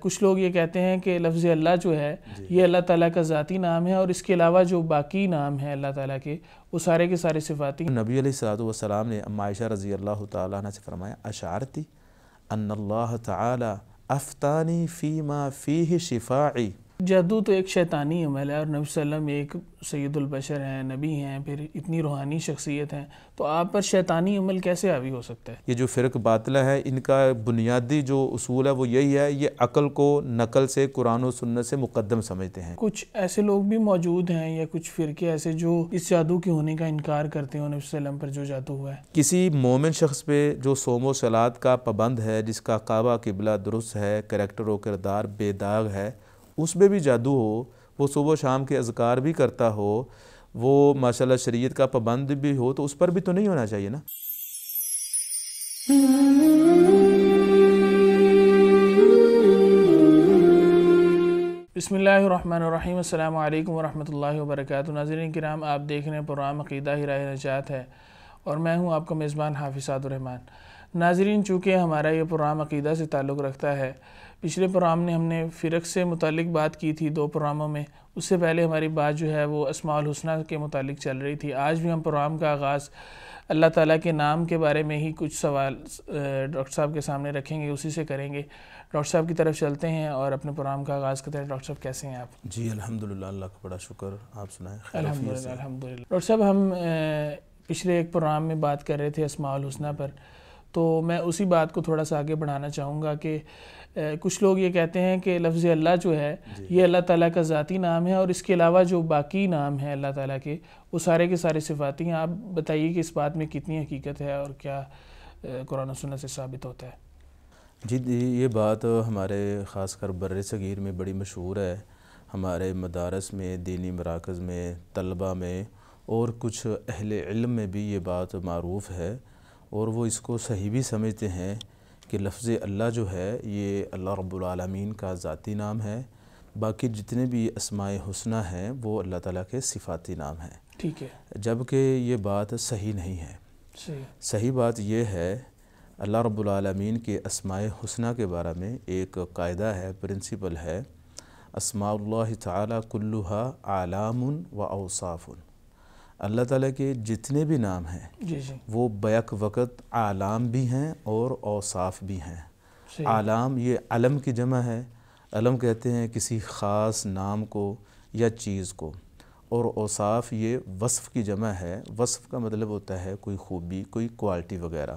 کچھ لوگ یہ کہتے ہیں کہ لفظ اللہ جو ہے یہ اللہ تعالیٰ کا ذاتی نام ہے اور اس کے علاوہ جو باقی نام ہیں اللہ تعالیٰ کے وہ سارے کے سارے صفاتی. نبی علیہ الصلوۃ والسلام نے ام عائشہ رضی اللہ تعالیٰ عنہ سے فرمایا اشعرتی ان اللہ تعالی افتانی فیما فیہ شفاعی. جادو تو ایک شیطانی عمل ہے اور نبی صلی اللہ علیہ وسلم ایک سید البشر ہیں، نبی ہیں، پھر اتنی روحانی شخصیت ہیں، تو آپ پر شیطانی عمل کیسے حاوی ہو سکتا ہے؟ یہ جو فرق باطلہ ہے ان کا بنیادی جو اصول ہے وہ یہی ہے، یہ عقل کو نقل سے قرآن و سنت سے مقدم سمجھتے ہیں. کچھ ایسے لوگ بھی موجود ہیں یا کچھ فرقے ایسے جو اس جادو کے ہونے کا انکار کرتے ہیں، نبی صلی اللہ علیہ وسلم پر جو جادو ہوا ہے. کسی مومن شخص پہ جو صوم و صلات کا پابند ہے، جس کا کعبہ قبلہ درست ہے، کریکٹر و کردار بے داغ ہے، اس میں بھی جادو ہو، وہ صبح و شام کے اذکار بھی کرتا ہو، وہ ماشاءاللہ شریعت کا پابند بھی ہو، تو اس پر بھی تو نہیں ہونا چاہیے نا. بسم اللہ الرحمن الرحیم. السلام علیکم ورحمۃ اللہ وبرکاتہ. ناظرین کرام، آپ دیکھ رہے ہیں پروگرام عقیدہ ہی راہ نجات ہے اور میں ہوں آپ کا میزبان حافظ سعد الرحمان. ناظرین، چونکہ ہمارا یہ پروگرام عقیدہ سے تعلق رکھتا ہے، پچھلے پروگرام نے ہم نے فرق سے متعلق بات کی تھی 2 پروگراموں میں، اس سے پہلے ہماری بات جو ہے وہ اسماء الحسنہ کے متعلق چل رہی تھی. آج بھی ہم پروگرام کا آغاز اللہ تعالیٰ کے نام کے بارے میں ہی کچھ سوال ڈاکٹر صاحب کے سامنے رکھیں گے، اسی سے کریں گے. ڈاکٹر صاحب کی طرف چلتے ہیں اور اپنے پروگرام کا آغاز کرتے ہیں. ڈاکٹر صاحب کیسے ہیں آپ؟ جی الحمدللہ، اللہ کا بڑا شکر. آپ سنائیں؟ الحمدللہ الحمدللہ. ڈاکٹر صاحب، ہم پچھلے ایک پروگرام میں بات کر رہے تھے اسماء الحسنہ پر، تو میں اسی بات کو تھوڑا سا آگے بڑھانا چاہوں گا کہ کچھ لوگ یہ کہتے ہیں کہ لفظ اللہ جو ہے یہ اللہ تعالیٰ کا ذاتی نام ہے اور اس کے علاوہ جو باقی نام ہیں اللہ تعالیٰ کے وہ سارے کے سارے صفاتی ہیں. آپ بتائیے کہ اس بات میں کتنی حقیقت ہے اور کیا قرآن و سنت سے ثابت ہوتا ہے؟ جی یہ بات ہمارے خاص کر بر صغیر میں بڑی مشہور ہے. ہمارے مدارس میں، دینی مراکز میں، طلبہ میں اور کچھ اہل علم میں بھی یہ بات معروف ہے اور وہ اس کو صحیح بھی سمجھتے ہیں کہ لفظ اللہ جو ہے یہ اللہ رب العالمین کا ذاتی نام ہے. باقی جتنے بھی اسماء حسنہ ہیں وہ اللہ تعالیٰ کے صفاتی نام ہیں. ٹھیک ہے. جبکہ یہ بات صحیح نہیں ہے. صحیح بات یہ ہے، اللہ رب العالمین کے اسماء حسنہ کے بارے میں ایک قاعدہ ہے، پرنسپل ہے، اسماء اللہ تعالیٰ کلھا اعلام و اوصاف. اللہ تعالیٰ کے جتنے بھی نام ہیں وہ بیک وقت اعلام بھی ہیں اور اوصاف بھی ہیں. اعلام یہ علم کی جمع ہے، علم کہتے ہیں کسی خاص نام کو یا چیز کو، اور اوصاف یہ وصف کی جمع ہے. وصف کا مطلب ہوتا ہے کوئی خوبی، کوئی کوالٹی وغیرہ.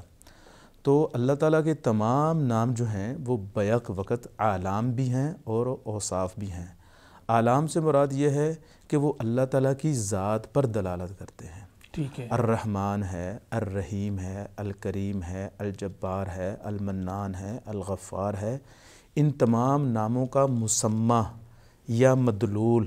تو اللہ تعالیٰ کے تمام نام جو ہیں وہ بیک وقت اعلام بھی ہیں اور اوصاف بھی ہیں. اعلام سے مراد یہ ہے کہ وہ اللہ تعالیٰ کی ذات پر دلالت کرتے ہیں. ٹھیک ہے. الرحمن ہے، الرحیم ہے، الکریم ہے، الجبار ہے، المنان ہے، الغفار ہے. ان تمام ناموں کا مسمى یا مدلول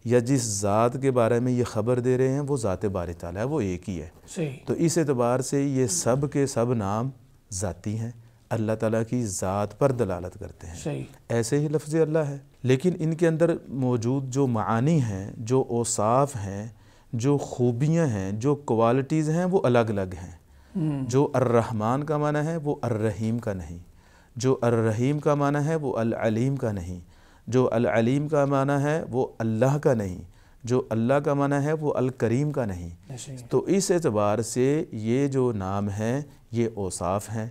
یا جس ذات کے بارے میں یہ خبر دے رہے ہیں وہ ذات باری تعالیٰ ہے، وہ ایک ہی ہے. صحیح. تو اس اعتبار سے یہ سب کے سب نام ذاتی ہیں، اللہ تعالیٰ کی ذات پر دلالت کرتے ہیں. صحیح. ایسے ہی لفظ اللہ ہے، لیکن ان کے اندر موجود جو معانی ہیں، جو اوصاف ہیں، جو خوبیاں ہیں، جو کوالٹیز ہیں وہ الگ الگ ہیں. جو الرحمن کا معنی ہے وہ الرحیم کا نہیں، جو الرحیم کا معنی ہے وہ العلیم کا نہیں، جو العلیم کا معنی ہے وہ اللہ کا نہیں، جو اللہ کا معنی ہے وہ الکریم کا نہیں. تو اس اعتبار سے یہ جو نام ہیں یہ اوصاف ہیں.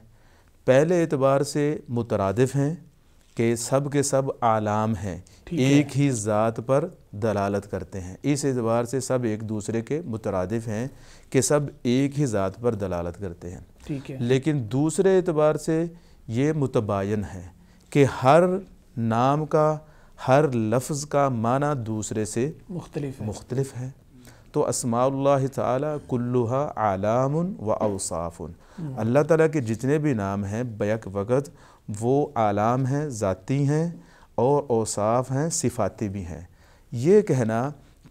پہلے اعتبار سے مترادف ہیں کہ سب کے سب اعلام ہیں، ایک ہی ذات پر دلالت کرتے ہیں. اس اعتبار سے سب ایک دوسرے کے مترادف ہیں کہ سب ایک ہی ذات پر دلالت کرتے ہیں. ٹھیک ہے. لیکن دوسرے اعتبار سے یہ متباین ہے کہ ہر نام کا، ہر لفظ کا معنی دوسرے سے مختلف ہے. تو اسماء اللہ تعالیٰ کلھا اعلام و اوصاف. اللہ تعالیٰ کے جتنے بھی نام ہیں بیک وقت وہ اعلام ہیں، ذاتی ہیں، اور اوصاف ہیں، صفاتی بھی ہیں. یہ کہنا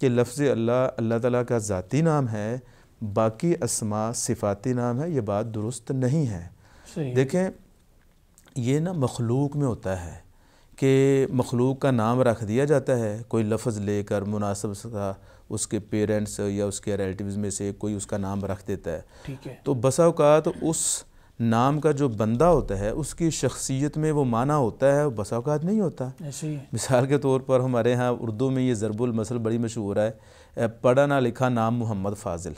کہ لفظ اللہ اللہ تعالیٰ کا ذاتی نام ہے، باقی اسماء صفاتی نام ہے، یہ بات درست نہیں ہے. دیکھیں، یہ نا مخلوق میں ہوتا ہے کہ مخلوق کا نام رکھ دیا جاتا ہے، کوئی لفظ لے کر مناسب سا اس کے پیرنٹس یا اس کے ریلیٹیوز میں سے کوئی اس کا نام رکھ دیتا ہے. ٹھیک ہے. تو بسا اوقات اس نام کا جو بندہ ہوتا ہے اس کی شخصیت میں وہ معنی ہوتا ہے، بسا اوقات نہیں ہوتا۔ مثال کے طور پر ہمارے ہاں اردو میں یہ ضرب المثل بڑی مشہور ہے، پڑھا نہ لکھا نام محمد فاضل۔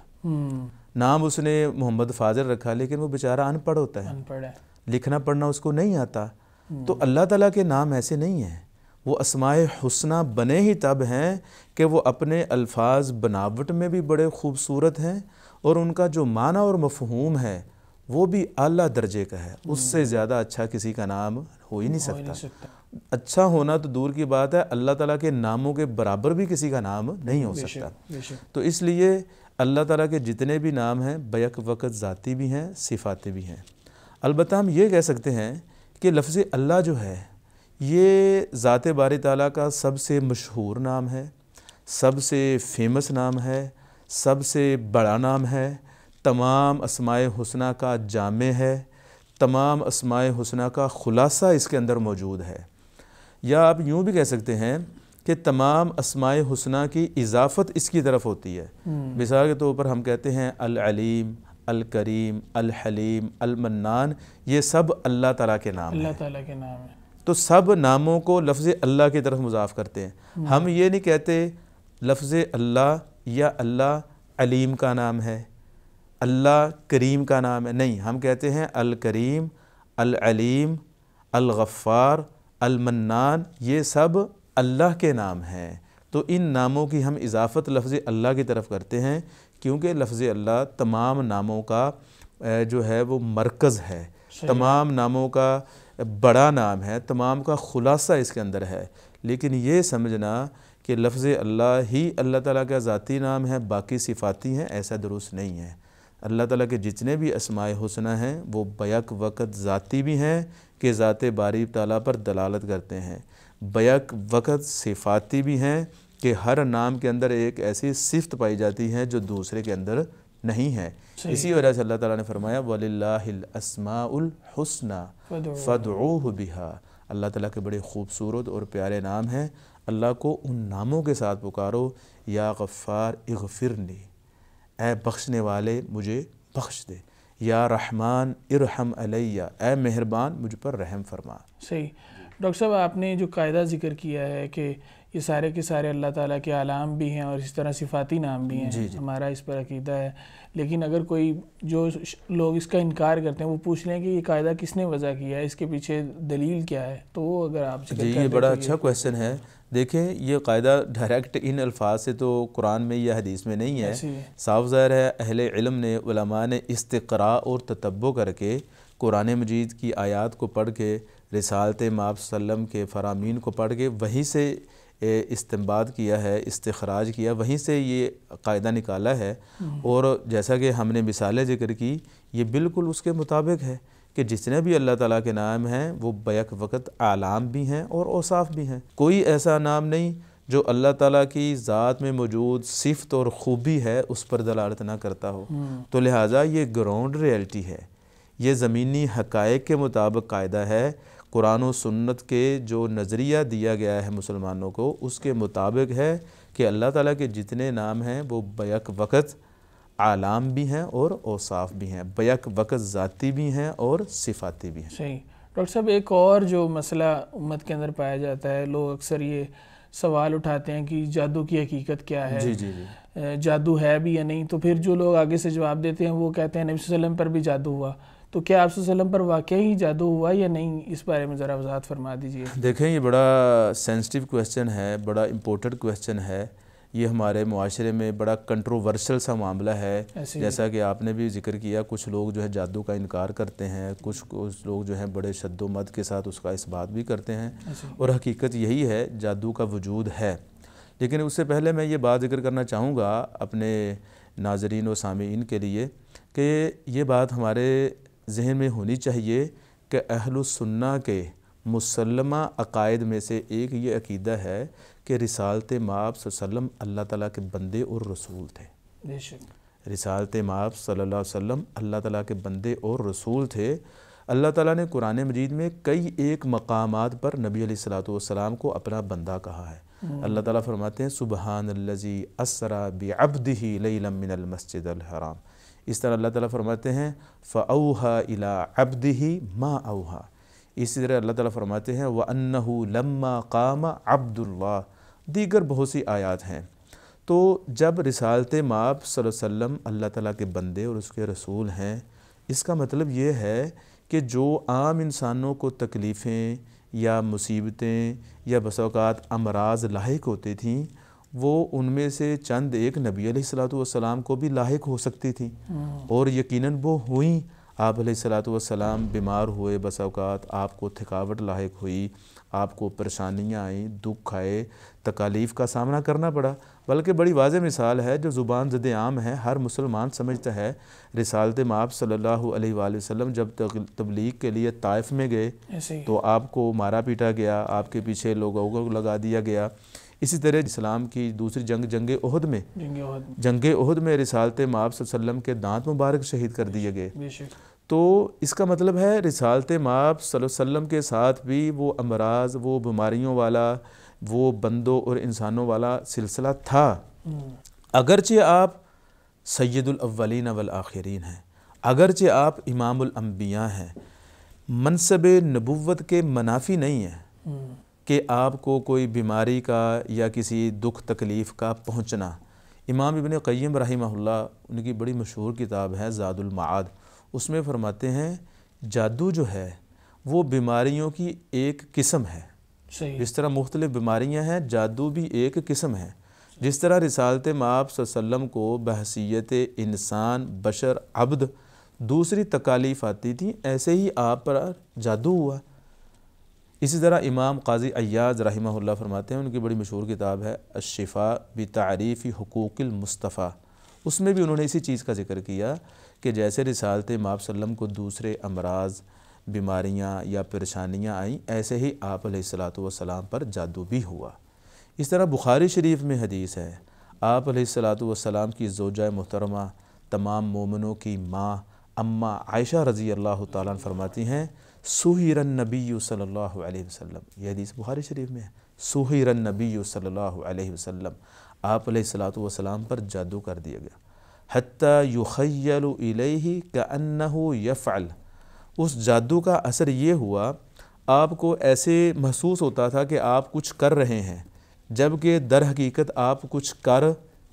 نام اس نے محمد فاضل رکھا لیکن وہ بیچارہ ان پڑھ ہوتا ہے، لکھنا پڑھنا اس کو نہیں آتا۔ تو اللہ تعالیٰ کے نام ایسے نہیں ہیں، وہ اسماء حسنہ بنے ہی تب ہیں کہ وہ اپنے الفاظ بناوٹ میں بھی بڑے خوبصورت ہیں اور ان کا جو معنی اور مفہوم ہے وہ بھی اعلیٰ درجے کا ہے۔ اس سے زیادہ اچھا کسی کا نام ہو ہی نہیں سکتا۔ اچھا ہونا تو دور کی بات ہے، اللہ تعالیٰ کے ناموں کے برابر بھی کسی کا نام نہیں ہو سکتا۔ تو اس لیے اللہ تعالیٰ کے جتنے بھی نام ہیں بیک وقت ذاتی بھی ہیں، صفاتی بھی ہیں۔ البتہ ہم یہ کہہ سکتے ہیں کہ لفظ اللہ جو ہے یہ ذات باری تعالیٰ کا سب سے مشہور نام ہے، سب سے فیمس نام ہے، سب سے بڑا نام ہے، تمام اسماء حسنہ کا جامع ہے، تمام اسماء حسنہ کا خلاصہ اس کے اندر موجود ہے۔ یا آپ یوں بھی کہہ سکتے ہیں کہ تمام اسماء حسنہ کی اضافت اس کی طرف ہوتی ہے۔ مثال کے طور پر ہم کہتے ہیں العلیم، الکریم، الحلیم، المنان، یہ سب اللہ تعالیٰ کے نام ہیں۔ اللہ تعالیٰ کے نام ہیں، تو سب ناموں کو لفظ اللہ کی طرف مضاف کرتے ہیں۔ ہم یہ نہیں کہتے لفظ اللہ یا اللہ علیم کا نام ہے، اللہ کریم کا نام ہے، نہیں، ہم کہتے ہیں الکریم، العلیم، الغفار، المنان، یہ سب اللہ کے نام ہیں۔ تو ان ناموں کی ہم اضافت لفظ اللہ کی طرف کرتے ہیں کیونکہ لفظ اللہ تمام ناموں کا جو ہے وہ مرکز ہے، تمام ناموں کا بڑا نام ہے، تمام کا خلاصہ اس کے اندر ہے۔ لیکن یہ سمجھنا کہ لفظ اللہ ہی اللہ تعالیٰ کا ذاتی نام ہے، باقی صفاتی ہیں، ایسا درست نہیں ہے۔ اللہ تعالیٰ کے جتنے بھی اسماء حسنہ ہیں وہ بیک وقت ذاتی بھی ہیں کہ ذات باری تعالیٰ پر دلالت کرتے ہیں، بیک وقت صفاتی بھی ہیں کہ ہر نام کے اندر ایک ایسی صفت پائی جاتی ہے جو دوسرے کے اندر نہیں ہے۔ اسی وجہ سے اللہ تعالیٰ نے فرمایا وَلِلَّهِ الْأَسْمَاءُ الْحُسْنَى فَادْعُوهُ بِهَا، اللہ تعالیٰ کے بڑے خوبصورت اور پیارے نام ہیں، اللہ کو ان ناموں کے ساتھ پکارو۔ یا غفار اغفرنی، اے بخشنے والے مجھے بخش دے، یا رحمان ارحم علیہ، اے مہربان مجھ پر رحم فرما۔ صحیح ڈاکٹر صاحب، آپ نے جو قاعدہ ذکر کیا ہے کہ یہ سارے کے سارے اللہ تعالیٰ کے اعلام بھی ہیں اور اس طرح صفاتی نام بھی ہیں، ہمارا اس پر عقیدہ ہے، لیکن اگر کوئی جو لوگ اس کا انکار کرتے ہیں وہ پوچھ لیں کہ یہ قاعدہ کس نے وضع کیا ہے، اس کے پیچھے دلیل کیا ہے، تو وہ اگر آپ ذکر یہ بڑا اچھا کویسچن ہے۔ دیکھیں یہ قاعدہ ڈائریکٹ ان الفاظ سے تو قرآن میں یا حدیث میں نہیں ہے، صاف ظاہر ہے اہل علم نے، علماء نے استقراء اور تتبع کر کے قرآن مجید کی آیات کو پڑھ کے، رسالت مآب صلی اللہ علیہ وسلم کے فرامین کو پڑھ کے وہیں سے استنباط کیا ہے، استخراج کیا، وہیں سے یہ قاعدہ نکالا ہے۔ اور جیسا کہ ہم نے مثالیں ذکر کی، یہ بالکل اس کے مطابق ہے کہ جتنے بھی اللہ تعالیٰ کے نام ہیں وہ بیک وقت اعلام بھی ہیں اور اوصاف بھی ہیں۔ کوئی ایسا نام نہیں جو اللہ تعالیٰ کی ذات میں موجود صفت اور خوبی ہے اس پر دلالت نہ کرتا ہو۔ تو لہٰذا یہ گراؤنڈ ریئلٹی ہے، یہ زمینی حقائق کے مطابق قاعدہ ہے، قرآن و سنت کے جو نظریہ دیا گیا ہے مسلمانوں کو اس کے مطابق ہے کہ اللہ تعالیٰ کے جتنے نام ہیں وہ بیک وقت اعلام بھی ہیں اور اوصاف بھی ہیں، بیک وقت ذاتی بھی ہیں اور صفاتی بھی ہیں۔ صحیح ڈاکٹر صاحب، ایک اور جو مسئلہ امت کے اندر پایا جاتا ہے، لوگ اکثر یہ سوال اٹھاتے ہیں کہ جادو کی حقیقت کیا ہے، جادو ہے بھی یا نہیں، تو پھر جو لوگ آگے سے جواب دیتے ہیں وہ کہتے ہیں نبی صلی اللہ علیہ وسلم پر بھی جادو ہوا، تو کیا آپ صلی اللہ علیہ وسلم پر واقعی جادو ہوا یا نہیں، اس بارے میں ذرا وضاحت فرما دیجیے۔ دیکھیں یہ بڑا سینسٹیو کویسچن ہے، بڑا امپورٹنٹ کویسچن ہے، یہ ہمارے معاشرے میں بڑا کنٹروورشل سا معاملہ ہے۔ جیسا کہ آپ نے بھی ذکر کیا، کچھ لوگ جو ہے جادو کا انکار کرتے ہیں، کچھ لوگ جو ہیں بڑے شد و مد کے ساتھ اس کا اثبات بھی کرتے ہیں، اور حقیقت یہی ہے جادو کا وجود ہے۔ لیکن اس سے پہلے میں یہ بات ذکر کرنا چاہوں گا اپنے ناظرین و سامعین کے لیے کہ یہ بات ہمارے ذہن میں ہونی چاہیے کہ اہل السنہ کے مسلمہ عقائد میں سے ایک یہ عقیدہ ہے کہ رسالت مآب صلی اللہ علیہ وسلم اللہ تعالیٰ کے بندے اور رسول تھے۔ بے شک رسالت مآب صلی اللہ علیہ وسلم اللہ تعالیٰ کے بندے اور رسول تھے۔ اللہ تعالیٰ نے قرآن مجید میں کئی ایک مقامات پر نبی علیہ الصلوۃ والسلام کو اپنا بندہ کہا ہے۔ اللہ تعالیٰ فرماتے ہیں سبحان الذی اسری بعبدہ لیلا من المسجد الحرام اس طرح اللہ تعالیٰ فرماتے ہیں فَأَوْحَى إِلَىٰ عَبْدِهِ مَا أَوْحَى، اسی طرح اللہ تعالیٰ فرماتے ہیں وَأَنَّهُ لَمَّا قَامَ عَبْدُ اللَّهِ، دیگر بہت سی آیات ہیں۔ تو جب رسالت مآب صلی اللہ علیہ وسلم اللہ تعالیٰ کے بندے اور اس کے رسول ہیں، اس کا مطلب یہ ہے کہ جو عام انسانوں کو تکلیفیں یا مصیبتیں یا بس اوقات امراض لاحق ہوتی تھیں، وہ ان میں سے چند ایک نبی علیہ الصلوۃ والسلام کو بھی لاحق ہو سکتی تھیں، اور یقیناً وہ ہوئیں۔ آپ علیہ الصلوۃ والسلام بیمار ہوئے، بس اوقات آپ کو تھکاوٹ لاحق ہوئی، آپ کو پریشانیاں آئیں، دکھ آئے، تکالیف کا سامنا کرنا پڑا۔ بلکہ بڑی واضح مثال ہے جو زبان زد عام ہے، ہر مسلمان سمجھتا ہے۔ رسالت مآب صلی اللہ علیہ وآلہ وسلم جب تبلیغ کے لیے طائف میں گئے تو آپ کو مارا پیٹا گیا، آپ کے پیچھے لوگوں کو لگا دیا گیا۔ اسی طرح اسلام کی دوسری جنگ احد میں رسالت مآب صلی اللہ علیہ وسلم کے دانت مبارک شہید کر دیے گئے۔ تو اس کا مطلب ہے رسالت مآب صلی اللہ علیہ وسلم کے ساتھ بھی وہ امراض، وہ بیماریوں والا، وہ بندوں اور انسانوں والا سلسلہ تھا۔ اگرچہ آپ سید الاولین والآخرین ہیں، اگرچہ آپ امام الانبیاء ہیں، منصب نبوت کے منافی نہیں ہیں کہ آپ کو کوئی بیماری کا یا کسی دکھ تکلیف کا پہنچنا۔ امام ابن قیم رحمہ اللہ، ان کی بڑی مشہور کتاب ہے زاد المعاد، اس میں فرماتے ہیں جادو جو ہے وہ بیماریوں کی ایک قسم ہے۔ جس طرح مختلف بیماریاں ہیں، جادو بھی ایک قسم ہے۔ جس طرح رسالت مآب صلی اللہ علیہ وسلم کو بحیثیت انسان، بشر، عبد دوسری تکالیف آتی تھیں، ایسے ہی آپ پر جادو ہوا۔ اسی طرح امام قاضی عیاض رحمہ اللہ فرماتے ہیں، ان کی بڑی مشہور کتاب ہے الشفاء بتعریف حقوق المصطفیٰ، اس میں بھی انہوں نے اسی چیز کا ذکر کیا کہ جیسے رسالت مآب صلی اللہ علیہ وسلم کو دوسرے امراض، بیماریاں یا پریشانیاں آئیں، ایسے ہی آپ علیہ الصلوۃ والسلام پر جادو بھی ہوا۔ اس طرح بخاری شریف میں حدیث ہے، آپ علیہ الصلوۃ والسلام کی زوجہ محترمہ، تمام مومنوں کی ماں اماں عائشہ رضی اللہ تعالیٰ عنہ فرماتی ہیں سُحِرَ النبی صلی اللہ علیہ وسلم، یہ حدیث بخاری شریف میں ہے، سُحِرَ النبی صلی اللہ علیہ وسلم، آپ علیہ الصلوۃ والسلام پر جادو کر دیا گیا، حتیٰ یخیل الیہ کأنہ یفعل، اس جادو کا اثر یہ ہوا آپ کو ایسے محسوس ہوتا تھا کہ آپ کچھ کر رہے ہیں، جبکہ در حقیقت آپ کچھ کر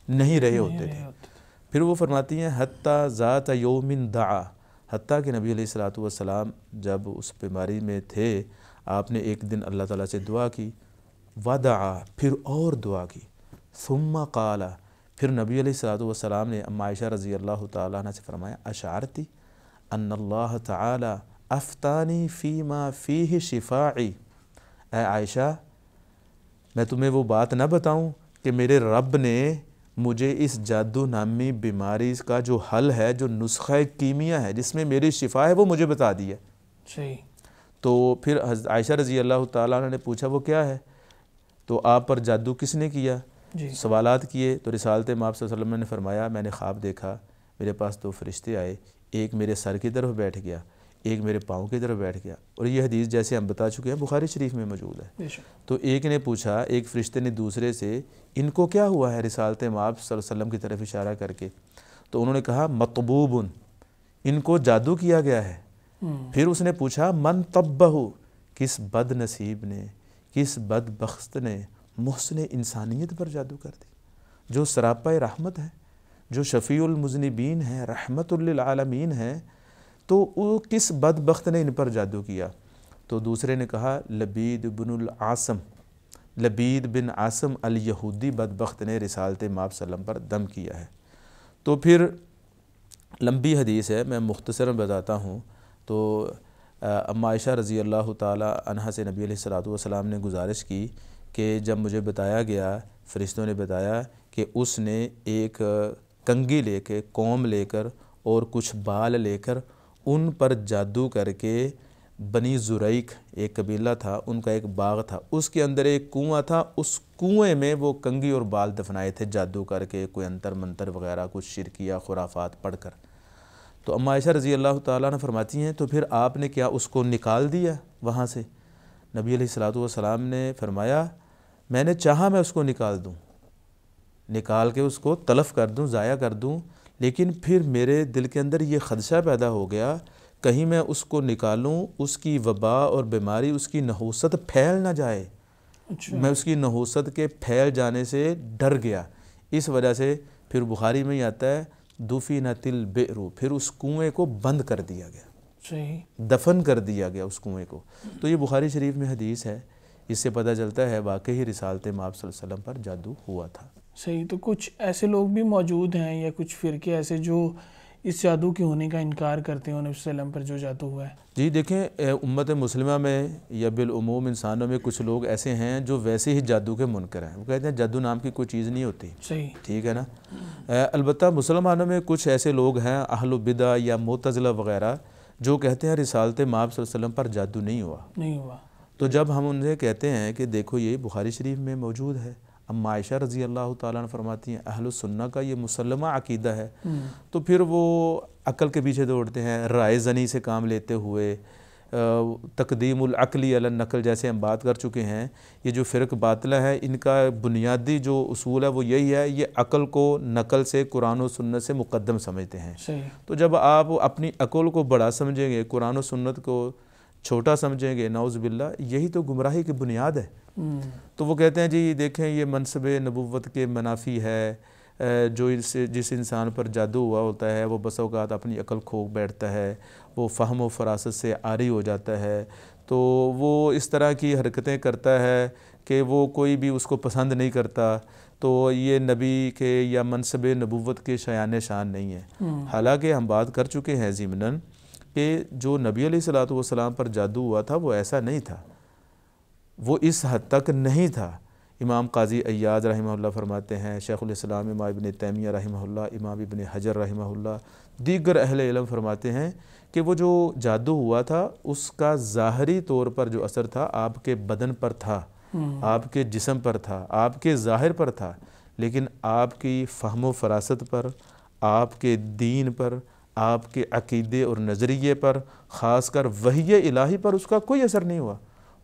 نہیں رہے ہوتے تھے۔ پھر وہ فرماتی ہیں حتیٰ ذات یوم دعا، حتیٰ کہ نبی علیہ الصلوۃ والسلام جب اس بیماری میں تھے، آپ نے ایک دن اللہ تعالیٰ سے دعا کی، ودعا، پھر اور دعا کی، ثم قال، پھر نبی علیہ الصلوۃ والسلام نے اما عائشہ رضی اللہ تعالیٰ عنہ سے فرمایا اشعرتی ان اللہ تعالی افتانی فیما فیہ شفاعی، اے عائشہ میں تمہیں وہ بات نہ بتاؤں کہ میرے رب نے مجھے اس جادو نامی بیماری کا جو حل ہے، جو نسخہ کیمیا ہے جس میں میری شفا ہے، وہ مجھے بتا دیا۔ صحیح۔ تو پھر عائشہ رضی اللہ تعالیٰ عنہ نے پوچھا وہ کیا ہے؟ تو آپ پر جادو کس نے کیا؟ سوالات کیے تو رسالت مآب صلی اللہ علیہ وسلم نے فرمایا میں نے خواب دیکھا، میرے پاس دو فرشتے آئے، ایک میرے سر کی طرف بیٹھ گیا، ایک میرے پاؤں کی طرف بیٹھ گیا، اور یہ حدیث جیسے ہم بتا چکے ہیں بخاری شریف میں موجود ہے۔ تو ایک نے پوچھا، ایک فرشتے نے دوسرے سے ان کو کیا ہوا ہے رسالت مآب صلی اللہ علیہ وسلم کی طرف اشارہ کر کے، تو انہوں نے کہا مطبوبن، ان کو جادو کیا گیا ہے۔ پھر اس نے پوچھا من طبہ، کس بد نصیب نے، کس بد بخت نے محسن انسانیت پر جادو کر دی، جو سراپا رحمت ہے، جو شفیع المذنبین ہے، رحمت للعالمین ہے، تو وہ کس بدبخت نے ان پر جادو کیا؟ تو دوسرے نے کہا لبید بن العاصم، لبید بن عاصم الیہودی بدبخت نے رسالت مآب صلی اللہ علیہ وسلم پر دم کیا ہے۔ تو پھر لمبی حدیث ہے، میں مختصراً بتاتا ہوں۔ تو اما عائشہ رضی اللہ تعالیٰ عنہ سے نبی علیہ الصلوۃ والسلام نے گزارش کی کہ جب مجھے بتایا گیا، فرشتوں نے بتایا کہ اس نے ایک کنگھی لے کے، کوم لے کر اور کچھ بال لے کر ان پر جادو کر کے بنی زریق ایک قبیلہ تھا، ان کا ایک باغ تھا، اس کے اندر ایک کنواں تھا، اس کنویں میں وہ کنگھی اور بال دفنائے تھے جادو کر کے، کوئی انتر منتر وغیرہ کچھ شرکیہ خرافات پڑھ کر۔ تو اما عائشہ رضی اللہ تعالیٰ عنہ فرماتی ہیں تو پھر آپ نے کیا اس کو نکال دیا وہاں سے؟ نبی علیہ الصلوۃ والسلام نے فرمایا میں نے چاہا میں اس کو نکال دوں، نکال کے اس کو تلف کر دوں، ضائع کر دوں، لیکن پھر میرے دل کے اندر یہ خدشہ پیدا ہو گیا کہیں میں اس کو نکالوں، اس کی وبا اور بیماری، اس کی نحوست پھیل نہ جائے۔ میں اس کی نحوست کے پھیل جانے سے ڈر گیا، اس وجہ سے پھر بخاری میں ہی آتا ہے دفنت البئر، پھر اس کنویں کو بند کر دیا گیا، دفن کر دیا گیا اس کنویں کو۔ تو یہ بخاری شریف میں حدیث ہے، اس سے پتہ چلتا ہے واقعی رسالت مآب صلی اللہ علیہ وسلم پر جادو ہوا تھا۔ صحیح۔ تو کچھ ایسے لوگ بھی موجود ہیں یا کچھ فرقے ایسے جو اس جادو کے ہونے کا انکار کرتے ہیں نبی صلی اللہ علیہ وسلم پر جو جادو ہوا ہے؟ جی دیکھیں، امت مسلمہ میں یا بالعموم انسانوں میں کچھ لوگ ایسے ہیں جو ویسے ہی جادو کے منکر ہیں، وہ کہتے ہیں جادو نام کی کوئی چیز نہیں ہوتی۔ صحیح، ٹھیک ہے نا۔ البتہ مسلمانوں میں کچھ ایسے لوگ ہیں اہل بدع یا معتزلہ وغیرہ جو کہتے ہیں رسالت مآب صلی اللہ علیہ وسلم پر جادو نہیں ہوا۔ تو جب ہم انہیں کہتے ہیں کہ دیکھو یہ بخاری شریف میں موجود ہے، اما عائشہ رضی اللہ تعالیٰ عنہ فرماتی ہیں اہل السنہ کا یہ مسلمہ عقیدہ ہے، تو پھر وہ عقل کے پیچھے دوڑتے ہیں، رائے زنی سے کام لیتے ہوئے، تقدیم العقلی علی النقل جیسے ہم بات کر چکے ہیں۔ یہ جو فرق باطلہ ہے ان کا بنیادی جو اصول ہے وہ یہی ہے، یہ عقل کو نقل سے، قرآن و سنت سے مقدم سمجھتے ہیں۔ تو جب آپ اپنی عقل کو بڑا سمجھیں گے، قرآن و سنت کو چھوٹا سمجھیں گے، نعوذ باللہ، یہی تو گمراہی کی بنیاد ہے۔ تو وہ کہتے ہیں جی دیکھیں یہ منصب نبوت کے منافی ہے، جو جس انسان پر جادو ہوا ہوتا ہے وہ بس اوقات اپنی عقل کھو بیٹھتا ہے، وہ فہم و فراست سے عاری ہو جاتا ہے، تو وہ اس طرح کی حرکتیں کرتا ہے کہ وہ کوئی بھی اس کو پسند نہیں کرتا، تو یہ نبی کے یا منصب نبوت کے شایان شان نہیں ہے۔ حالانکہ ہم بات کر چکے ہیں ضمناً کہ جو نبی علیہ الصلوۃ والسلام پر جادو ہوا تھا وہ ایسا نہیں تھا، وہ اس حد تک نہیں تھا۔ امام قاضی عیاض رحمہ اللہ فرماتے ہیں، شیخ الاسلام امام ابن تیمیہ رحمہ اللہ، امام ابن حجر رحمہ اللہ، دیگر اہل علم فرماتے ہیں کہ وہ جو جادو ہوا تھا اس کا ظاہری طور پر جو اثر تھا آپ کے بدن پر تھا، آپ کے جسم پر تھا، آپ کے ظاہر پر تھا، لیکن آپ کی فہم و فراست پر، آپ کے دین پر، آپ کے عقیدے اور نظریے پر، خاص کر وحی الہی پر اس کا کوئی اثر نہیں ہوا۔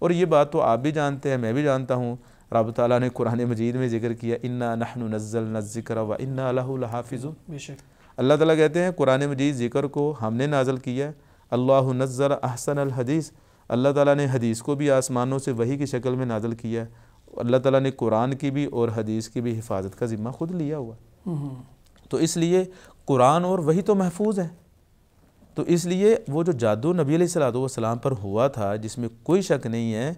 اور یہ بات تو آپ بھی جانتے ہیں، میں بھی جانتا ہوں، رب تعالیٰ نے قرآن مجید میں ذکر کیا انا نحن نزلنا الذکر وانا لہ لحافظون۔ بے شک اللہ تعالیٰ کہتے ہیں قرآن مجید ذکر کو ہم نے نازل کیا، اللہ نزل احسن الحدیث، اللہ تعالیٰ نے حدیث کو بھی آسمانوں سے وحی کی شکل میں نازل کیا، اللہ تعالیٰ نے قرآن کی بھی اور حدیث کی بھی حفاظت کا ذمہ خود لیا ہوا۔ تو اس لیے قرآن اور وحی تو محفوظ ہے، تو اس لیے وہ جو جادو نبی علیہ الصلوۃ والسلام پر ہوا تھا جس میں کوئی شک نہیں ہے،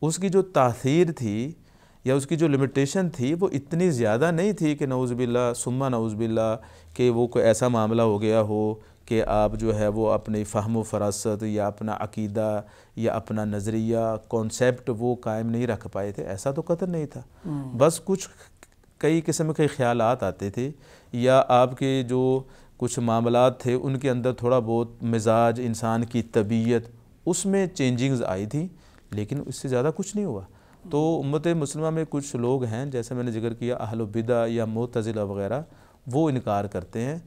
اس کی جو تاثیر تھی یا اس کی جو لمیٹیشن تھی وہ اتنی زیادہ نہیں تھی کہ نعوذ باللہ ثم نعوذ باللہ کہ وہ کوئی ایسا معاملہ ہو گیا ہو کہ آپ جو ہے وہ اپنی فہم و فراست یا اپنا عقیدہ یا اپنا نظریہ کانسیپٹ وہ قائم نہیں رکھ پائے تھے، ایسا تو قطع نہیں تھا۔ بس کچھ کئی قسم کے خیالات آتے تھے یا آپ کے جو کچھ معاملات تھے ان کے اندر تھوڑا بہت مزاج، انسان کی طبیعت، اس میں چینجنگز آئی تھی، لیکن اس سے زیادہ کچھ نہیں ہوا۔ تو امت مسلمہ میں کچھ لوگ ہیں جیسے میں نے ذکر کیا اہل بدع یا معتزلہ وغیرہ، وہ انکار کرتے ہیں،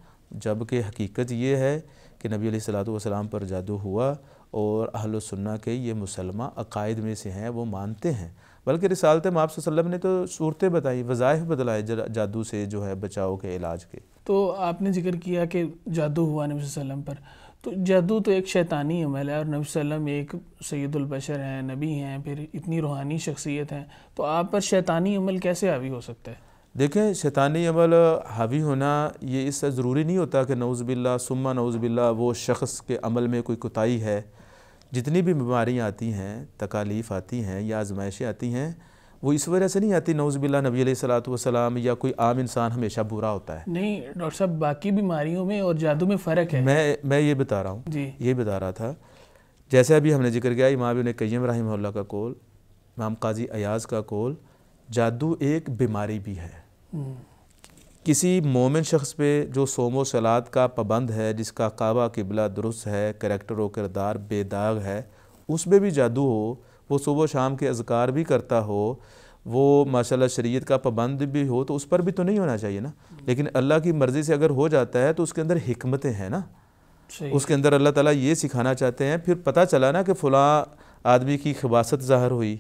جبکہ حقیقت یہ ہے کہ نبی علیہ الصلوۃ والسلام پر جادو ہوا اور اہل سنہ کے یہ مسلمہ عقائد میں سے ہیں، وہ مانتے ہیں۔ بلکہ رسالت مآب صلی اللہ علیہ وسلم نے تو صورتیں بتائی، وظائف بتلائے جادو سے جو ہے بچاؤ کے، علاج کے۔ تو آپ نے ذکر کیا کہ جادو ہوا نبی صلی اللہ علیہ وسلم پر، تو جادو تو ایک شیطانی عمل ہے اور نبی صلی اللہ علیہ وسلم ایک سید البشر ہیں، نبی ہیں، پھر اتنی روحانی شخصیت ہیں، تو آپ پر شیطانی عمل کیسے حاوی ہو سکتا ہے؟ دیکھیں شیطانی عمل حاوی ہونا یہ اس سے ضروری نہیں ہوتا کہ نعوذ باللہ ثم نعوذ باللہ وہ شخص کے عمل میں کوئی کوتاہی ہے۔ جتنی بھی بیماریاں آتی ہیں، تکالیف آتی ہیں یا آزمائشیں آتی ہیں، وہ اس وجہ سے نہیں آتی نعوذ باللہ نبی علیہ الصلوۃ والسلام یا کوئی عام انسان ہمیشہ برا ہوتا ہے۔ نہیں ڈاکٹر صاحب، باقی بیماریوں میں اور جادو میں فرق ہے۔ میں یہ بتا رہا ہوں، جی یہ بتا رہا تھا، جیسے ابھی ہم نے ذکر کیا امام ابن قیم رحمہ اللہ کا قول، امام قاضی عیاض کا قول، جادو ایک بیماری بھی ہے۔ کسی مومن شخص پہ جو صوم و صلات کا پابند ہے، جس کا کعبہ قبلہ درست ہے، کریکٹر و کردار بے داغ ہے، اس میں بھی جادو ہو، وہ صبح و شام کے اذکار بھی کرتا ہو، وہ ماشاءاللہ شریعت کا پابند بھی ہو، تو اس پر بھی تو نہیں ہونا چاہیے نا۔ لیکن اللہ کی مرضی سے اگر ہو جاتا ہے تو اس کے اندر حکمتیں ہیں نا، اس کے اندر اللہ تعالیٰ یہ سکھانا چاہتے ہیں۔ پھر پتہ چلا نا کہ فلاں آدمی کی خباثت ظاہر ہوئی،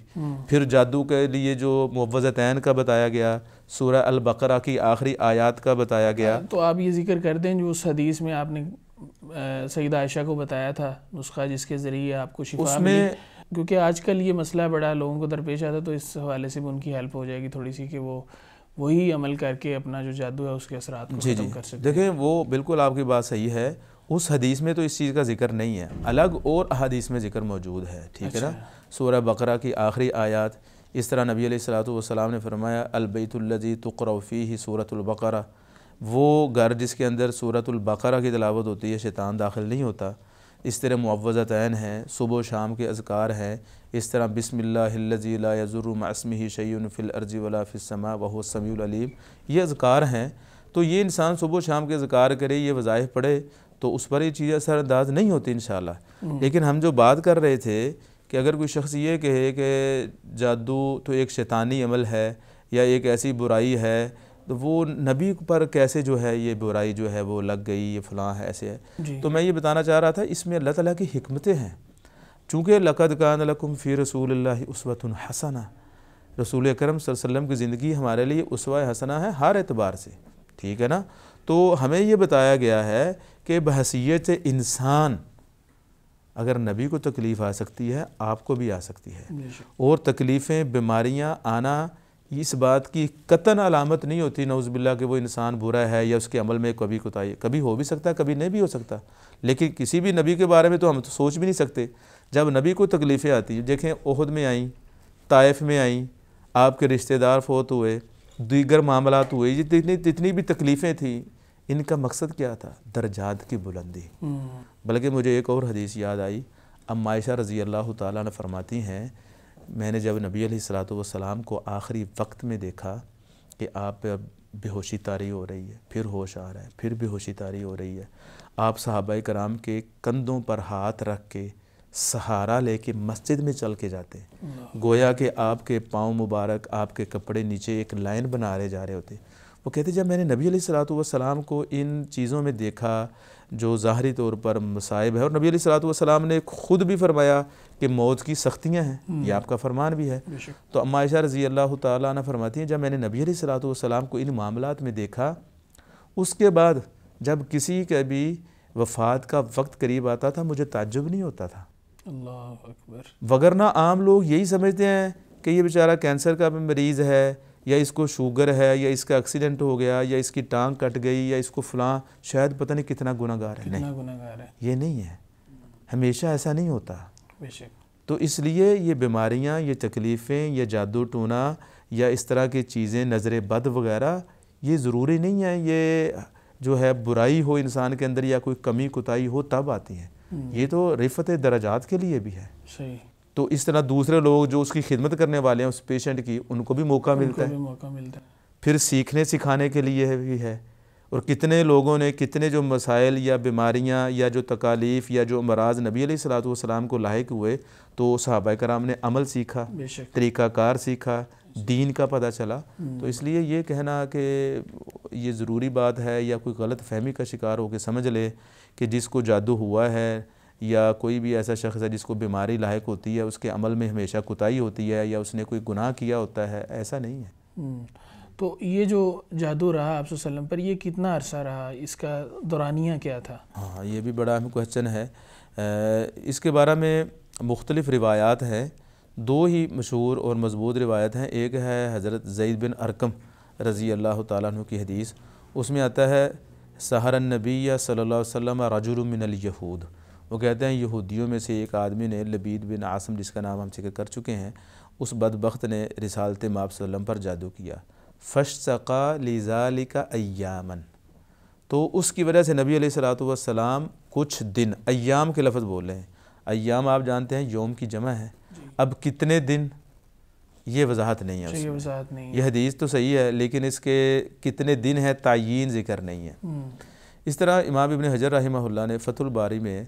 پھر جادو کے لیے جو معوذتین کا بتایا گیا، سورہ البقرہ کی آخری آیات کا بتایا گیا. تو آپ یہ ذکر کر دیں جو اس حدیث میں آپ نے سیدہ عائشہ کو بتایا تھا نسخہ جس کے ذریعے آپ کو شفا ملی, کیونکہ آج کل یہ مسئلہ بڑا لوگوں کو درپیش آتا ہے, تو اس حوالے سے بھی ان کی ہیلپ ہو جائے گی تھوڑی سی کہ وہ وہی عمل کر کے اپنا جو جادو ہے اس کے اثرات کو ختم کر سکتے ہیں. دیکھیں وہ بالکل آپ کی بات صحیح ہے, اس حدیث میں تو اس چیز کا ذکر نہیں ہے, الگ اور احادیث میں ذکر موجود ہے, ٹھیک ہے نا. سورہ بقرہ کی آخری آیات, اس طرح نبی علیہ الصلوۃ والسلام نے فرمایا البیت الذی تقرأ فیہ سورۃ البقرہ, وہ گھر جس کے اندر سورۃ البقرہ کی تلاوت ہوتی ہے شیطان داخل نہیں ہوتا. اس طرح معوذتین ہیں, صبح و شام کے اذکار ہیں, اس طرح بسم اللہ الذی لا یضر مع اسمہ شیء فی الارض ولا فی السماء وہو السمیع العلیم, یہ اذکار ہیں. تو یہ انسان صبح و شام کے اذکار کرے, یہ وظائف پڑھے, تو اس پر یہ چیزیں اثر انداز نہیں ہوتی انشاءاللہ. لیکن ہم جو بات کر رہے تھے کہ اگر کوئی شخص یہ کہے کہ جادو تو ایک شیطانی عمل ہے یا ایک ایسی برائی ہے, تو وہ نبی پر کیسے جو ہے یہ برائی جو ہے وہ لگ گئی, یہ فلاں ہے ایسے ہے. تو میں یہ بتانا چاہ رہا تھا اس میں اللہ تعالیٰ کی حکمتیں ہیں, چونکہ لقد کان لکم فی رسول اللہ اسوۃ حسنہ, رسول اکرم صلی اللہ علیہ وسلم کی زندگی ہمارے لیے اسوہ حسنہ ہے ہر اعتبار سے, ٹھیک ہے نا. تو ہمیں یہ بتایا گیا ہے کہ بحیثیت انسان اگر نبی کو تکلیف آ سکتی ہے آپ کو بھی آ سکتی ہے, اور تکلیفیں بیماریاں آنا اس بات کی قطعاً علامت نہیں ہوتی نعوذ باللہ کہ وہ انسان برا ہے یا اس کے عمل میں کبھی کوتاہی, کبھی ہو بھی سکتا ہے کبھی نہیں بھی ہو سکتا. لیکن کسی بھی نبی کے بارے میں تو ہم تو سوچ بھی نہیں سکتے. جب نبی کو تکلیفیں آتی ہیں, دیکھیں احد میں آئیں, طائف میں آئیں, آپ کے رشتہ دار فوت ہوئے, دیگر معاملات ہوئے, یہ جتنی بھی تکلیفیں تھیں ان کا مقصد کیا تھا؟ درجات کی بلندی. بلکہ مجھے ایک اور حدیث یاد آئی, ام عائشہ رضی اللہ تعالیٰ نے فرماتی ہیں میں نے جب نبی علیہ الصلوۃ والسلام کو آخری وقت میں دیکھا کہ آپ پہ بے ہوشی طاری ہو رہی ہے, پھر ہوش آ رہا ہے, پھر بے ہوشی طاری ہو رہی ہے, آپ صحابہ کرام کے کندھوں پر ہاتھ رکھ کے سہارا لے کے مسجد میں چل کے جاتے ہیں, گویا کہ آپ کے پاؤں مبارک آپ کے کپڑے نیچے ایک لائن بنا رہے جا رہے ہوتے. وہ کہتے جب میں نے نبی علیہ الصلوۃ والسلام کو ان چیزوں میں دیکھا جو ظاہری طور پر مصائب ہے, اور نبی علیہ الصلوۃ والسلام نے خود بھی فرمایا کہ موت کی سختیاں ہیں, یہ آپ کا فرمان بھی ہے. تو ام عائشہ رضی اللہ تعالیٰ عنہ فرماتی ہیں جب میں نے نبی علیہ الصلوۃ والسلام کو ان معاملات میں دیکھا, اس کے بعد جب کسی کا بھی وفات کا وقت قریب آتا تھا مجھے تعجب نہیں ہوتا تھا. اللہ اکبر. وگرنہ عام لوگ یہی سمجھتے ہیں کہ یہ بیچارہ کینسر کا مریض ہے, یا اس کو شوگر ہے, یا اس کا ایکسیڈنٹ ہو گیا, یا اس کی ٹانگ کٹ گئی, یا اس کو فلاں شاید پتہ نہیں کتنا گناہ گار ہے. نہیں, یہ نہیں ہے, ہمیشہ ایسا نہیں ہوتا. تو اس لیے یہ بیماریاں, یہ تکلیفیں, یہ جادو ٹونا یا اس طرح کی چیزیں, نظر بد وغیرہ, یہ ضروری نہیں ہے یہ جو ہے برائی ہو انسان کے اندر یا کوئی کمی کوتاہی ہو تب آتی ہیں. یہ تو رفعت درجات کے لیے بھی ہے. صحیح. تو اس طرح دوسرے لوگ جو اس کی خدمت کرنے والے ہیں اس پیشنٹ کی, ان کو بھی موقع ملتا ہے, پھر سیکھنے سکھانے کے لیے بھی ہے. اور کتنے لوگوں نے کتنے جو مسائل یا بیماریاں یا جو تکالیف یا جو امراض نبی علیہ الصلوۃ والسلام کو لاحق ہوئے تو صحابہ کرام نے عمل سیکھا, طریقہ کار سیکھا, دین کا پتہ چلا. تو اس لیے یہ کہنا کہ یہ ضروری بات ہے یا کوئی غلط فہمی کا شکار ہو کے سمجھ لے کہ جس کو جادو ہوا ہے یا کوئی بھی ایسا شخص ہے جس کو بیماری لاحق ہوتی ہے اس کے عمل میں ہمیشہ کوتاہی ہوتی ہے یا اس نے کوئی گناہ کیا ہوتا ہے, ایسا نہیں ہے. تو یہ جو جادو رہا آپ صلی اللہ علیہ وسلم پر, یہ کتنا عرصہ رہا, اس کا دورانیہ کیا تھا؟ ہاں, یہ بھی بڑا اہم کویسچن ہے. اس کے بارے میں مختلف روایات ہیں, دو ہی مشہور اور مضبوط روایت ہیں. ایک ہے حضرت زید بن ارقم رضی اللہ تعالیٰ عنہ کی حدیث, اس میں آتا ہے سحر النبی صلی اللہ علیہ وسلم رجل من الیہود. وہ کہتے ہیں یہودیوں میں سے ایک آدمی نے, لبید بن عاصم جس کا نام ہم ذکر کر چکے ہیں, اس بدبخت نے رسالت مآب صلی اللہ علیہ وسلم پر جادو کیا. فاشتقا لذالک ایاما, تو اس کی وجہ سے نبی علیہ الصلوۃ والسلام کچھ دن, ایام کے لفظ بول رہے ہیں, ایام آپ جانتے ہیں یوم کی جمع ہے, اب کتنے دن یہ وضاحت نہیں ہے اس میں. یہ حدیث تو صحیح ہے لیکن اس کے کتنے دن ہے تعیین ذکر نہیں ہے. اس طرح امام ابن حجر رحمہ اللہ نے فتح الباری میں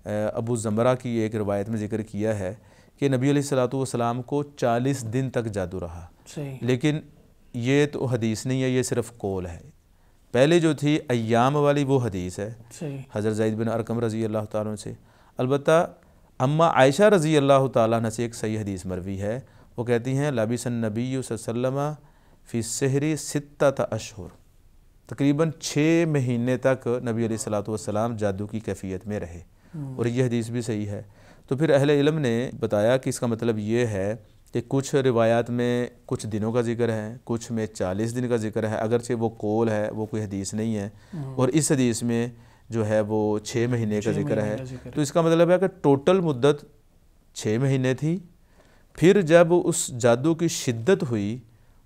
ابو زمرہ کی ایک روایت میں ذکر کیا ہے کہ نبی علیہ الصلوۃ والسلام کو 40 دن تک جادو رہا. لیکن یہ تو حدیث نہیں ہے, یہ صرف قول ہے. پہلے جو تھی ایام والی وہ حدیث ہے حضرت زید بن ارقم رضی اللہ تعالیٰ عنہ سے. البتہ اما عائشہ رضی اللہ تعالیٰ عنہ سے ایک صحیح حدیث مروی ہے, وہ کہتی ہیں لبس النبی صلی اللہ علیہ وسلم فی السحر 6 اشہر، تقریباً 6 مہینے تک نبی علیہ الصلوۃ والسلام جادو کی کیفیت میں رہے، اور یہ حدیث بھی صحیح ہے۔ تو پھر اہل علم نے بتایا کہ اس کا مطلب یہ ہے کہ کچھ روایات میں کچھ دنوں کا ذکر ہے، کچھ میں 40 دن کا ذکر ہے، اگرچہ وہ قول ہے، وہ کوئی حدیث نہیں ہے، اور اس حدیث میں جو ہے وہ 6 مہینے کا ذکر ہے۔ تو اس کا مطلب ہے کہ ٹوٹل مدت 6 مہینے تھی، پھر جب اس جادو کی شدت ہوئی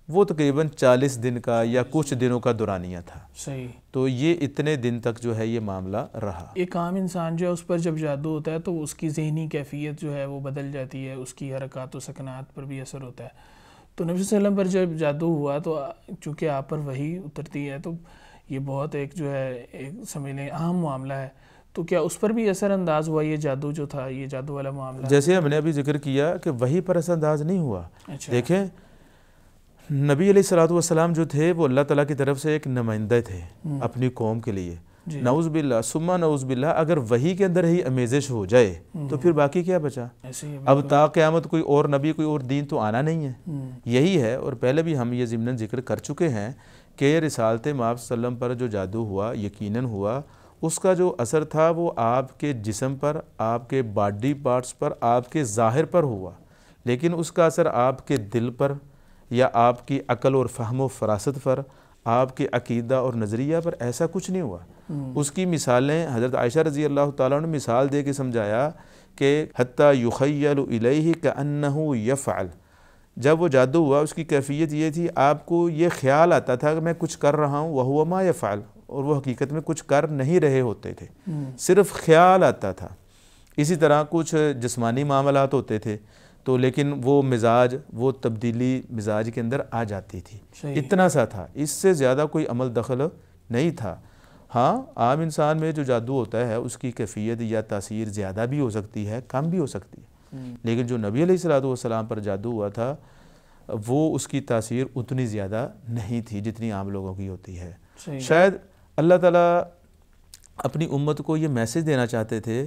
وہ تقریباً 40 دن کا یا کچھ دنوں کا دورانیہ تھا۔ صحیح۔ تو یہ اتنے دن تک جو ہے یہ معاملہ رہا۔ ایک عام انسان جو ہے اس پر جب جادو ہوتا ہے تو اس کی ذہنی کیفیت جو ہے وہ بدل جاتی ہے، اس کی حرکات و سکنات پر بھی اثر ہوتا ہے۔ تو نبی صلی اللہ علیہ وسلم پر جب جادو ہوا تو چونکہ آپ پر وحی اترتی ہے تو یہ بہت ایک جو ہے ایک سمجھ لیں اہم معاملہ ہے، تو کیا اس پر بھی اثر انداز ہوا یہ جادو جو تھا، یہ جادو والا معاملہ؟ جیسے ہم نے ابھی ذکر کیا کہ وحی پر اثر انداز نہیں ہوا۔ اچھا۔ دیکھیں نبی علیہ الصلوۃ والسلام جو تھے وہ اللہ تعالیٰ کی طرف سے ایک نمائندہ تھے اپنی قوم کے لیے۔ نعوذ باللہ ثم نعوذ باللہ اگر وحی کے اندر ہی امیزش ہو جائے تو پھر باقی کیا بچا؟ اب تا قیامت کوئی اور نبی کوئی اور دین تو آنا نہیں ہے۔ یہی ہے، اور پہلے بھی ہم یہ ضمناً ذکر کر چکے ہیں کہ رسالت مآب صلی اللہ علیہ وسلم پر جو جادو ہوا یقیناً ہوا، اس کا جو اثر تھا وہ آپ کے جسم پر، آپ کے باڈی پارٹس پر، آپ کے ظاہر پر ہوا، لیکن اس کا اثر آپ کے دل پر یا آپ کی عقل اور فہم و فراست پر، آپ کے عقیدہ اور نظریہ پر ایسا کچھ نہیں ہوا۔ اس کی مثالیں حضرت عائشہ رضی اللہ تعالیٰ نے مثال دے کے سمجھایا کہ حتیٰ یخیل الیہ کأنہ یفعل، جب وہ جادو ہوا اس کی کیفیت یہ تھی آپ کو یہ خیال آتا تھا کہ میں کچھ کر رہا ہوں، وہو ما یفعل، اور وہ حقیقت میں کچھ کر نہیں رہے ہوتے تھے، صرف خیال آتا تھا۔ اسی طرح کچھ جسمانی معاملات ہوتے تھے تو لیکن وہ مزاج، وہ تبدیلی مزاج کے اندر آ جاتی تھی، اتنا سا تھا، اس سے زیادہ کوئی عمل دخل نہیں تھا۔ ہاں عام انسان میں جو جادو ہوتا ہے اس کی کیفیت یا تاثیر زیادہ بھی ہو سکتی ہے، کم بھی ہو سکتی ہے، لیکن جو نبی علیہ الصلوۃ والسلام پر جادو ہوا تھا وہ اس کی تاثیر اتنی زیادہ نہیں تھی جتنی عام لوگوں کی ہوتی ہے۔ شاید اللہ تعالیٰ اپنی امت کو یہ میسج دینا چاہتے تھے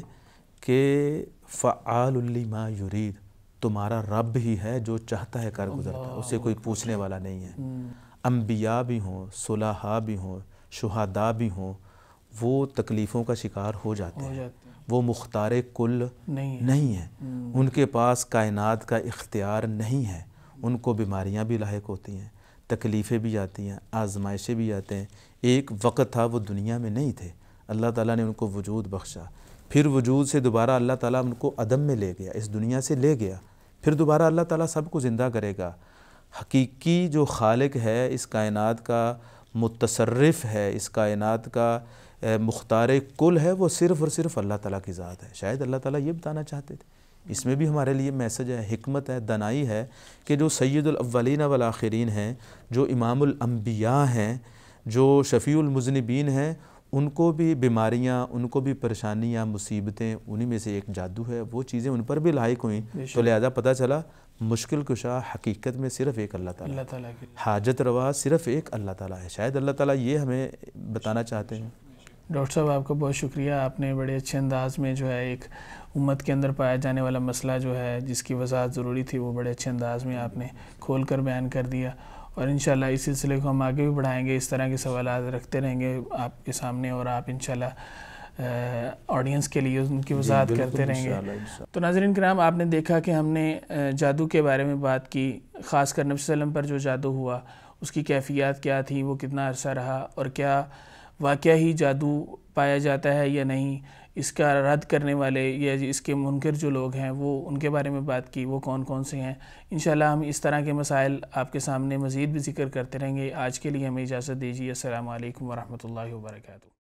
کہ فعال لما یرید، تمہارا رب ہی ہے جو چاہتا ہے کر گزرتا ہے، اسے کوئی پوچھنے والا نہیں ہے۔ انبیاء بھی ہوں، صلحاء بھی ہوں، شہداء بھی ہوں، وہ تکلیفوں کا شکار ہو جاتے ہیں، وہ مختار کل نہیں ہیں، ان کے پاس کائنات کا اختیار نہیں ہے، ان کو بیماریاں بھی لاحق ہوتی ہیں، تکلیفیں بھی آتی ہیں، آزمائشیں بھی آتے ہیں۔ ایک وقت تھا وہ دنیا میں نہیں تھے، اللہ تعالیٰ نے ان کو وجود بخشا، پھر وجود سے دوبارہ اللہ تعالیٰ ان کو عدم میں لے گیا، اس دنیا سے لے گیا، پھر دوبارہ اللہ تعالیٰ سب کو زندہ کرے گا۔ حقیقی جو خالق ہے، اس کائنات کا متصرف ہے، اس کائنات کا مختار کل ہے، وہ صرف اور صرف اللہ تعالیٰ کی ذات ہے۔ شاید اللہ تعالیٰ یہ بتانا چاہتے تھے۔ اس میں بھی ہمارے لیے میسج ہے، حکمت ہے، دانائی ہے کہ جو سید الاولین والآخرین ہیں، جو امام الانبیاء ہیں، جو شفیع المذنبین ہیں، ان کو بھی بیماریاں، ان کو بھی پریشانیاں، مصیبتیں، انہی میں سے ایک جادو ہے، وہ چیزیں ان پر بھی لاحق ہوئیں، تو لہذا پتہ چلا مشکل کشا حقیقت میں صرف ایک اللہ تعالیٰ، حاجت روا صرف ایک اللہ تعالیٰ ہے۔ شاید اللہ تعالیٰ یہ ہمیں بتانا چاہتے ہیں۔ ڈاکٹر صاحب آپ کا بہت شکریہ، آپ نے بڑے اچھے انداز میں جو ہے ایک امت کے اندر پایا جانے والا مسئلہ جو ہے جس کی وضاحت ضروری تھی وہ بڑے اچھے انداز میں آپ نے کھول کر بیان کر دیا، اور انشاءاللہ اس سلسلے کو ہم آگے بھی بڑھائیں گے، اس طرح کے سوالات رکھتے رہیں گے آپ کے سامنے، اور آپ انشاءاللہ آڈینس کے لیے ان کی وضاحت کرتے رہیں گے۔ تو ناظرین کرام، آپ نے دیکھا کہ ہم نے جادو کے بارے میں بات کی، خاص کر نبی صلی اللہ علیہ وسلم پر جو جادو ہوا اس کی کیفیات کیا تھیں، وہ کتنا عرصہ رہا، اور کیا واقعہ ہی جادو پایا جاتا ہے یا نہیں، اس کا رد کرنے والے یا اس کے منکر جو لوگ ہیں وہ ان کے بارے میں بات کی، وہ کون کون سے ہیں۔ انشاءاللہ ہم اس طرح کے مسائل آپ کے سامنے مزید بھی ذکر کرتے رہیں گے۔ آج کے لیے ہمیں اجازت دیجیے، السلام علیکم ورحمۃ اللہ وبرکاتہ۔